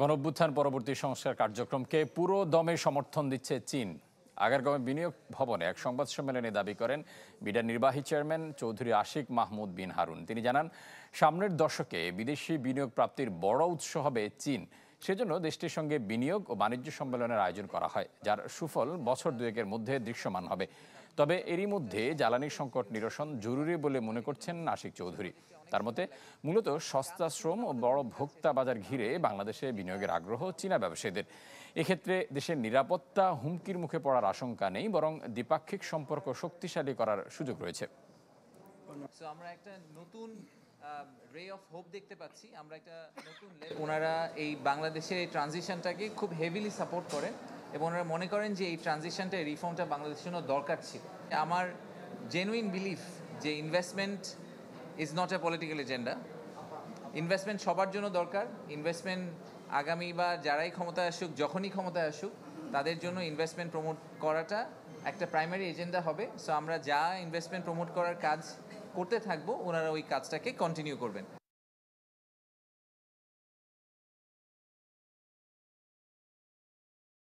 গণঅভ্যুত্থান পরবর্তী সংস্কার কার্যক্রমকে পুরো দমে সমর্থন দিচ্ছে চীন। আগারগাঁওয়ে বিনিয়োগ ভবনে এক সংবাদ সম্মেলনে দাবি করেন বিডার নির্বাহী চেয়ারম্যান চৌধুরী আশিক মাহমুদ বিন হারুন। তিনি জানান, সামনের দশকে বিদেশি বিনিয়োগ প্রাপ্তির বড় উৎস হবে চীন। সেজন্য দেশটির সঙ্গে বিনিয়োগ ও বাণিজ্য সম্মেলনের আয়োজন করা হয়, যার সুফল বছর দুয়েকের মধ্যে দৃশ্যমান হবে। তবে এরই মধ্যে জ্বালানি সংকট নিরসন জরুরি বলে মনে করছেন আশিক চৌধুরী। তার মতে মূলত সস্তা শ্রম ও বড় ভোক্তা বাজার ঘিরে বাংলাদেশে বিনিয়োগের আগ্রহ চীনা ব্যবসায়ীদের। এক্ষেত্রে দেশের নিরাপত্তা হুমকির মুখে পড়ার আশঙ্কা নেই, বরং দ্বিপাক্ষিক সম্পর্ক শক্তিশালী করার সুযোগ রয়েছে। আমরা একটা নতুন রে অফ হোপ দেখতে পাচ্ছি। আমরা একটা নতুন ওনারা এই বাংলাদেশের এই ট্রানজিশনটাকে খুব হেভিলি সাপোর্ট করেন এবং ওনারা মনে করেন যে এই ট্রানজিশনটা এই রিফর্মটা বাংলাদেশের জন্য দরকার ছিল। আমার জেনুইন বিলিফ যে investment is not a political agenda. Investment সবার জন্য দরকার। ইনভেস্টমেন্ট আগামী বা যারাই ক্ষমতায় আসুক, যখনই ক্ষমতায় আসুক, তাদের জন্য ইনভেস্টমেন্ট প্রমোট করাটা একটা প্রাইমারি এজেন্ডা হবে। সো আমরা যা ইনভেস্টমেন্ট প্রমোট করার কাজ করতে থাকবো, ওনারা ওই কাজটাকে কন্টিনিউ করবেন।